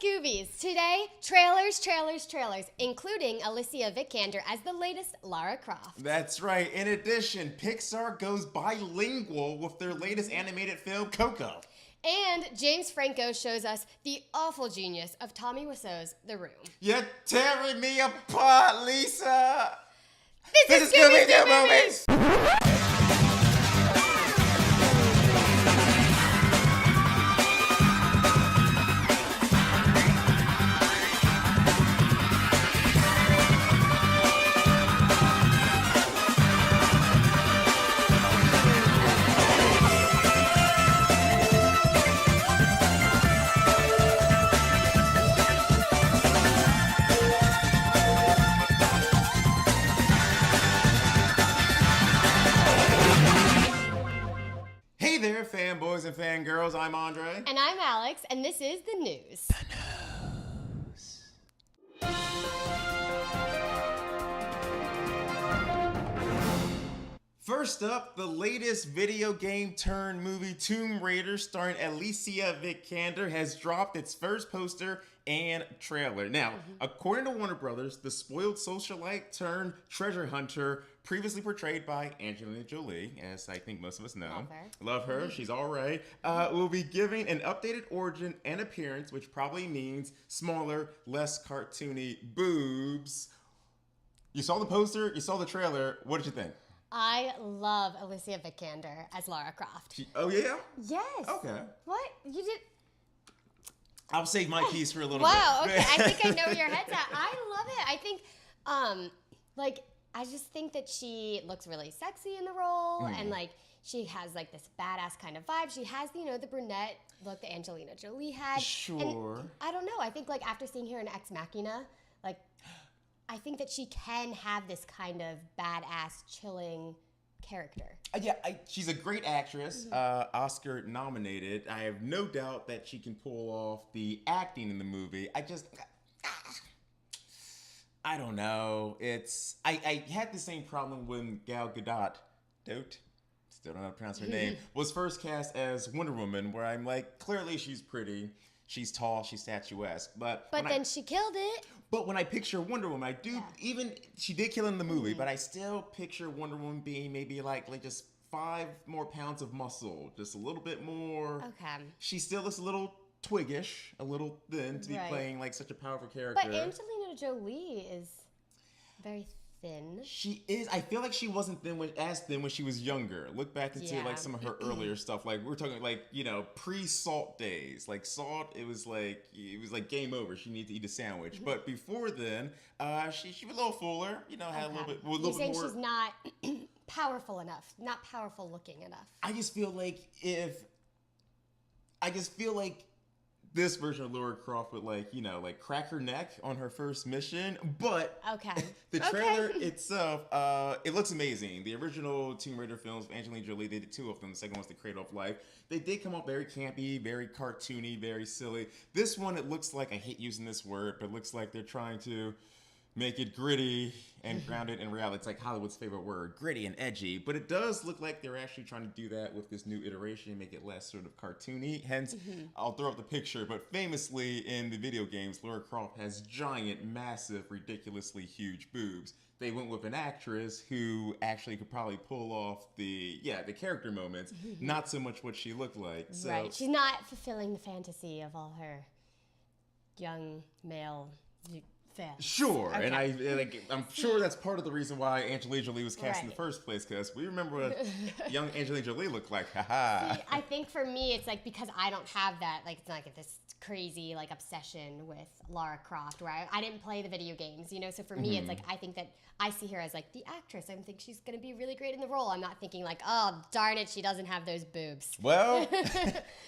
Scoobies. Today, trailers, including Alicia Vikander as the latest Lara Croft. That's right. In addition, Pixar goes bilingual with their latest animated film, Coco. And James Franco shows us the awful genius of Tommy Wiseau's The Room. You're tearing me apart, Lisa! This is Scooby-Doo Movies! Hey there, fanboys and fangirls. I'm Andre. And I'm Alex, and this is the news. First up, the latest video game turned movie, Tomb Raider, starring Alicia Vikander, has dropped its first poster and trailer. Now, according to Warner Brothers, the spoiled socialite turned treasure hunter, previously portrayed by Angelina Jolie, as I think most of us know. Love her. She's all right. Will be giving an updated origin and appearance, which probably means smaller, less cartoony boobs. You saw the poster, you saw the trailer. What did you think? I love Alicia Vikander as Lara Croft. Oh, yeah? Yes. Okay. What? You did... I'll save my piece for a little bit. Wow, okay. I think I know where your head's at. I love it. I think, I just think that she looks really sexy in the role, and, she has, this badass kind of vibe. She has, the brunette look that Angelina Jolie had. Sure. And I don't know. I think, after seeing her in Ex Machina, I think that she can have this kind of badass, chilling character. She's a great actress, Oscar nominated. I have no doubt that she can pull off the acting in the movie. I don't know. I had the same problem when Gal Gadot, still don't know how to pronounce her name, was first cast as Wonder Woman, where I'm like, clearly she's pretty, she's tall, she's statuesque, but then she killed it. But when I picture Wonder Woman, I do, even, she did kill in the movie, but I still picture Wonder Woman being maybe like just 5 more pounds of muscle, just a little bit more. Okay. She still is a little twiggish, a little thin to be playing such a powerful character. But Angelina Jolie is very thin. She is. I feel like she wasn't as thin when she was younger. Look back into some of her earlier stuff. We're talking pre-Salt days. Salt, it was like game over. She needed to eat a sandwich. But before then, she was a little fuller. Had a little bit. You're saying she's not powerful enough, not powerful looking enough. I just feel like this version of Lara Croft would crack her neck on her first mission, but the trailer itself, it looks amazing. The original Tomb Raider films, Angelina Jolie, they did 2 of them. The second one's The Cradle of Life. They did come out very campy, very cartoony, very silly. This one, it looks like, I hate using this word, but it looks like they're trying to make it gritty and grounded in reality. It's like Hollywood's favorite word, gritty and edgy. But it does look like they're actually trying to do that with this new iteration, make it less sort of cartoony. Hence, I'll throw up the picture. But famously in the video games, Lara Croft has giant, massive, ridiculously huge boobs. They went with an actress who actually could probably pull off the character moments, not so much what she looked like. So, right. She's not fulfilling the fantasy of all her young male fans. Sure, and I'm sure that's part of the reason why Angelina Jolie was cast in the first place, because we remember what young Angelina Jolie looked like. Haha. See, I think for me, it's because I don't have that, it's not this crazy obsession with Lara Croft, where I didn't play the video games, so for me, it's I think that I see her as the actress. I think she's gonna be really great in the role. I'm not thinking oh darn it, she doesn't have those boobs. Well,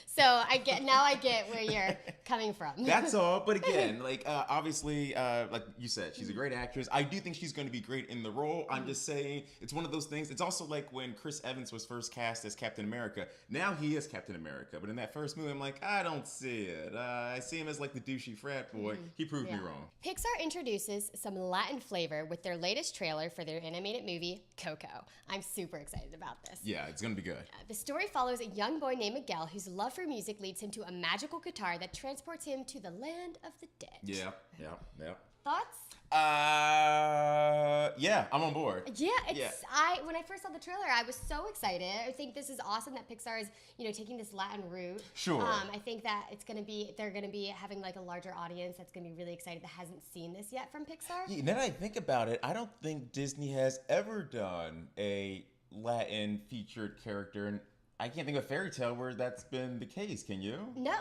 so I get where you're coming from. That's all. But again, obviously like you said, she's a great actress. I do think she's going to be great in the role. I'm just saying, it's one of those things. It's also like when Chris Evans was first cast as Captain America. Now he is Captain America, but in that first movie, I'm like, I don't see it. I see him as like the douchey frat boy. He proved me wrong. Pixar introduces some Latin flavor with their latest trailer for their animated movie, Coco. I'm super excited about this. Yeah, it's going to be good. The story follows a young boy named Miguel whose love for music leads him to a magical guitar that transports him to the land of the dead. Yeah. Thoughts? Yeah, I'm on board. Yeah, when I first saw the trailer, I was so excited. I think this is awesome that Pixar is, taking this Latin route. Sure. I think that they're gonna be having like a larger audience that's gonna be really excited that hasn't seen this yet from Pixar. Yeah, now that I think about it, I don't think Disney has ever done a Latin featured character, and I can't think of a fairy tale where that's been the case. Can you? No.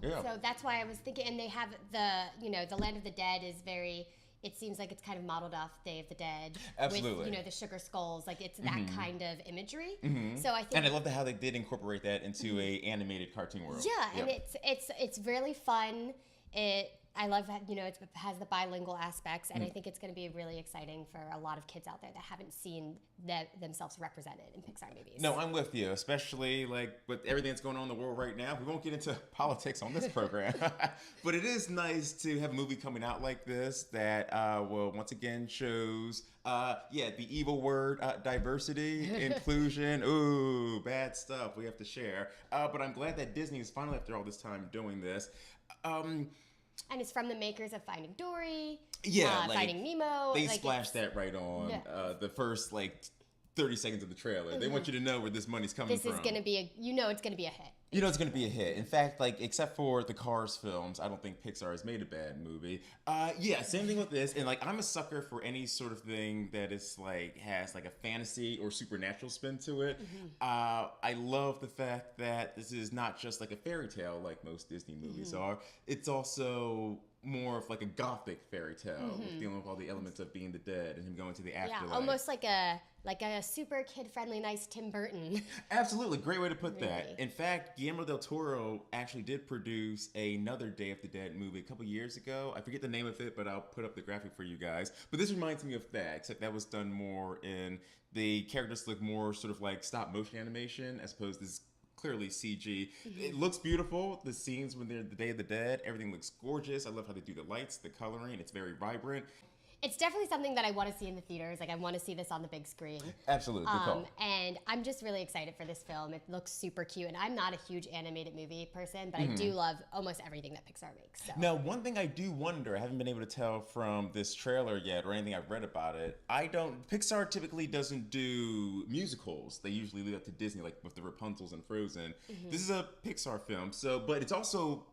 Yeah. So that's why I was thinking, and they have the Land of the Dead is very. It seems like it's kind of modeled off Day of the Dead. Absolutely. With, the sugar skulls. Like, it's that kind of imagery. So I think... And I love how they did incorporate that into a animated cartoon world. Yeah, and it's really fun. I love that, it has the bilingual aspects, and I think it's going to be really exciting for a lot of kids out there that haven't seen themselves represented in Pixar movies. No, I'm with you, especially like with everything that's going on in the world right now. We won't get into politics on this program, but it is nice to have a movie coming out like this that will once again shows, the evil word, diversity, inclusion. Ooh, bad stuff we have to share. But I'm glad that Disney is finally, after all this time, doing this. And it's from the makers of Finding Dory, like, Finding Nemo. They splashed that right on the first 30 seconds of the trailer. They want you to know where this money's coming from. This is going to be it's going to be a hit. It's going to be a hit. In fact, except for the Cars films, I don't think Pixar has made a bad movie. Same thing with this. And I'm a sucker for any sort of thing that is has a fantasy or supernatural spin to it. I love the fact that this is not just a fairy tale like most Disney movies are. It's also more of a gothic fairy tale, dealing with all the elements of being the dead and him going to the afterlife. Yeah, almost like a super kid-friendly, nice Tim Burton. Absolutely, great way to put that. In fact, Guillermo del Toro actually did produce another Day of the Dead movie a couple years ago. I forget the name of it, but I'll put up the graphic for you guys. But this reminds me of that, except that was done more in the characters look more sort of stop motion animation as opposed to this clearly CG. It looks beautiful. The scenes when they're the Day of the Dead, everything looks gorgeous. I love how they do the lights, the coloring. It's very vibrant. It's definitely something that I want to see in the theaters. I want to see this on the big screen. Absolutely, good call. And I'm just really excited for this film. It looks super cute, and I'm not a huge animated movie person, but I do love almost everything that Pixar makes. So. Now, one thing I do wonder, I haven't been able to tell from this trailer yet or anything I've read about it, Pixar typically doesn't do musicals. They usually leave that to Disney, with the Rapunzels and Frozen. This is a Pixar film, but it's also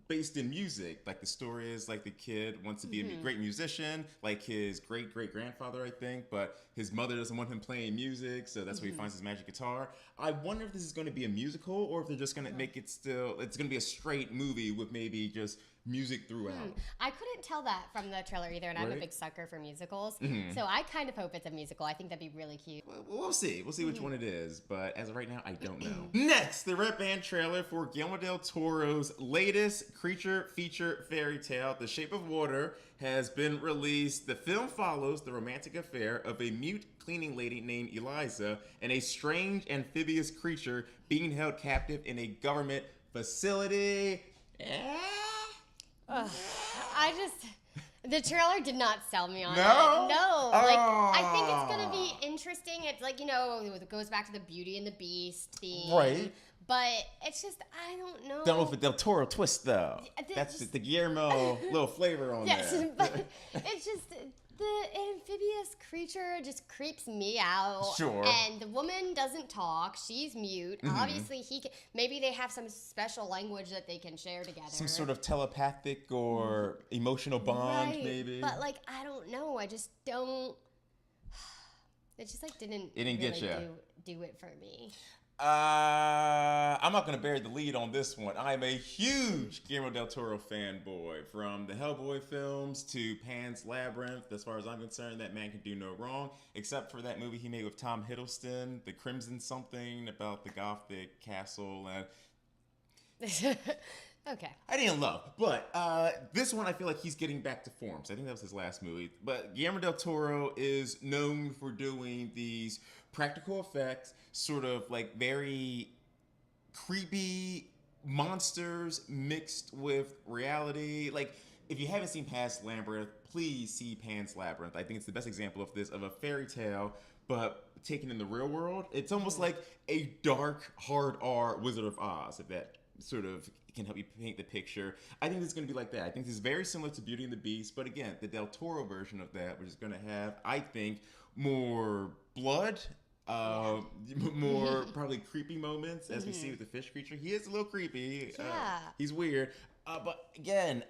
based in music. The story is the kid wants to be a great musician, his great-great-grandfather, I think, but his mother doesn't want him playing music, so that's where he finds his magic guitar. I wonder if this is going to be a musical or if they're just going to make it it's going to be a straight movie with maybe just music throughout. I couldn't tell that from the trailer either, and I'm a big sucker for musicals, so I kind of hope it's a musical. I think that'd be really cute. We'll see. We'll see which one it is, but as of right now, I don't know. Next, the Red Band trailer for Guillermo del Toro's latest creature feature fairy tale, The Shape of Water, has been released. The film follows the romantic affair of a mute cleaning lady named Eliza and a strange amphibious creature being held captive in a government facility. The trailer did not sell me on it. No? I think it's gonna be interesting. It's it goes back to the Beauty and the Beast theme. Right. But it's just, I don't know. Don't know if a Del Toro twist, though. That's the Guillermo little flavor on there. Yes, but it's just, the amphibious creature just creeps me out. Sure. And the woman doesn't talk. She's mute. Obviously, maybe they have some special language that they can share together. Some sort of telepathic or emotional bond, maybe. But, I don't know. I just don't. It just, didn't really get you. Do it for me. I'm not going to bury the lead on this one. I'm a huge Guillermo del Toro fanboy. From the Hellboy films to Pan's Labyrinth, as far as I'm concerned, that man can do no wrong, except for that movie he made with Tom Hiddleston, The Crimson Something, about the Gothic castle. Okay. I didn't love, but this one I feel like he's getting back to form. So I think that was his last movie. But Guillermo del Toro is known for doing these practical effects, sort of like very creepy monsters mixed with reality. Like, if you haven't seen Pan's Labyrinth, please see Pan's Labyrinth. I think it's the best example of this, of a fairy tale, but taken in the real world. It's almost like a dark, hard R Wizard of Oz, if that sort of can help you paint the picture. I think it's going to be like that. I think this is very similar to Beauty and the Beast, but again, the Del Toro version of that, which is going to have, I think, more blood, more probably creepy moments, as we see with the fish creature. He is a little creepy. Yeah. He's weird. But again,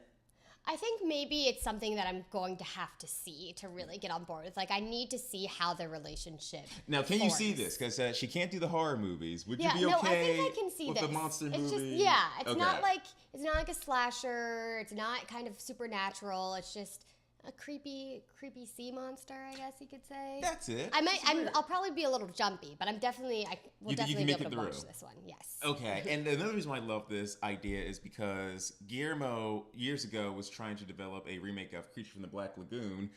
I think maybe it's something that I'm going to have to see to really get on board with. Like, I need to see how their relationship Now, can forms. you see this? Because she can't do the horror movies. Would you be no, okay I think I can see with this. the monster it's movie? Just, it's not like a slasher. It's not kind of supernatural. It's just a creepy sea monster, I guess you could say. That's it. I'll probably be a little jumpy, but I will definitely be able to watch this one. Yes. Okay, and another reason why I love this idea is because Guillermo years ago was trying to develop a remake of Creature from the Black Lagoon.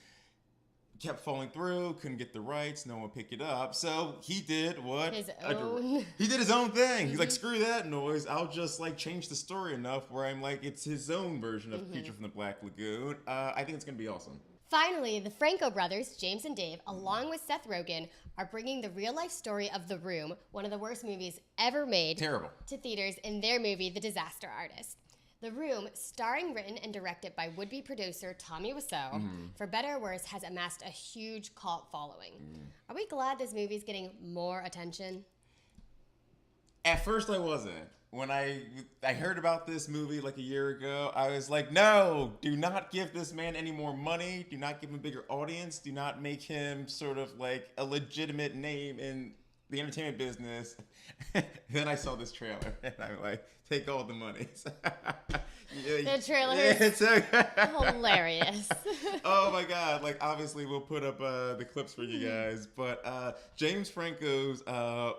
Kept falling through, couldn't get the rights, no one picked it up. So he did what? He did his own thing. He's like, screw that noise. I'll just like change the story enough where I'm like, it's his own version of Creature from the Black Lagoon. I think it's going to be awesome. Finally, the Franco brothers, James and Dave, along with Seth Rogen, are bringing the real-life story of The Room, one of the worst movies ever made, to theaters in their movie, The Disaster Artist. The Room, starring, written, and directed by would-be producer Tommy Wiseau, for better or worse, has amassed a huge cult following. Are we glad this movie is getting more attention? At first, I wasn't. When I heard about this movie like a year ago, I was like, no, do not give this man any more money. Do not give him a bigger audience. Do not make him sort of like a legitimate name in the entertainment business. Then I saw this trailer, and I'm like, take all the money. The trailer is hilarious. Oh my God. Like, obviously we'll put up the clips for you guys, but James Franco's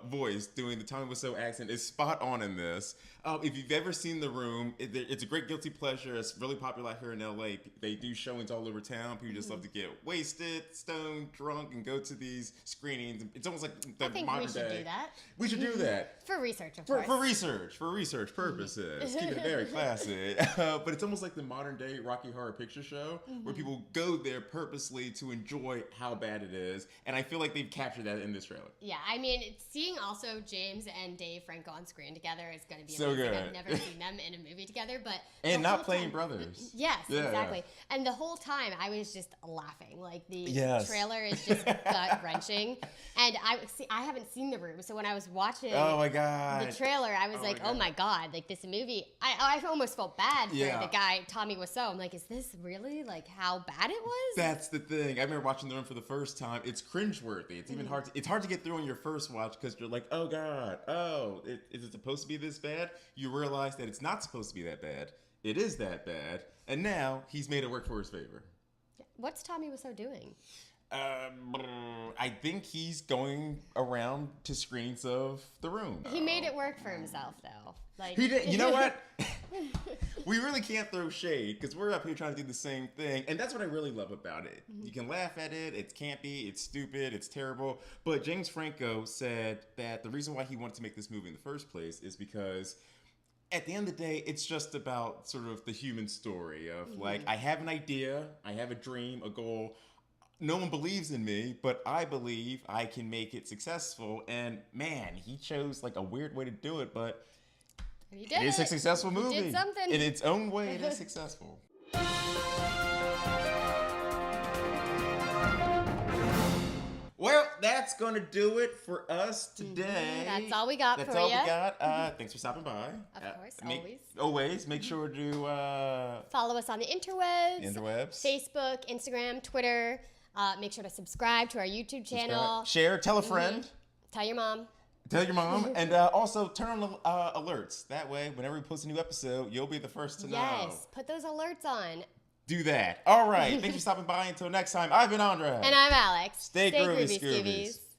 voice doing the Tommy Wiseau accent is spot on in this. If you've ever seen The Room, it's a great guilty pleasure. It's really popular here in LA. They do showings all over town. People just love to get wasted, stoned, drunk, and go to these screenings. It's almost like the modern day. We should do that. We should do that. For research, of course. For research purposes. Keep it very classy. But it's almost like the modern day Rocky Horror Picture Show, where people go there purposely to enjoy how bad it is. And I feel like they've captured that in this trailer. Yeah, I mean, seeing also James and Dave Franco on screen together is going to be so amazing. good. I've never seen them in a movie together, but and not playing brothers. Yes, exactly. And the whole time I was just laughing. Like the trailer is just gut wrenching. And I haven't seen The Room, so when I was watching the trailer, I was oh my God, like this movie. I almost felt bad for the guy Tommy Wiseau. I'm like, is this really like how bad it was? That's the thing. I remember watching The Room for the first time. It's cringeworthy. It's even hard. It's hard to get through on your first watch because you're like, oh God, is it supposed to be this bad? You realize that it's not supposed to be that bad. It is that bad, and now he's made it work for his favor. What's Tommy Wiseau doing? I think he's going around to screens of The Room. He made it work for himself, though. Like he did. You know what? We really can't throw shade because we're up here trying to do the same thing, and that's what I really love about it. You can laugh at it. It's campy. It's stupid. It's terrible. But James Franco said that the reason why he wanted to make this movie in the first place is because at the end of the day, it's just about sort of the human story of like, I have an idea, I have a dream, a goal. No one believes in me, but I believe I can make it successful. And man, he chose like a weird way to do it, but it is a successful movie. He did something. In its own way, it is successful. Well, that's going to do it for us today. That's all we got for you. That's all we got. Thanks for stopping by. Of course, always. Make sure to follow us on the interwebs. Facebook, Instagram, Twitter. Make sure to subscribe to our YouTube channel. Share. Tell a friend. Tell your mom. And also turn on alerts. That way, whenever we post a new episode, you'll be the first to know. Yes, put those alerts on. Do that. All right. Thanks for stopping by. Until next time, I've been Andre. And I'm Alex. Stay groovy, Scoobies.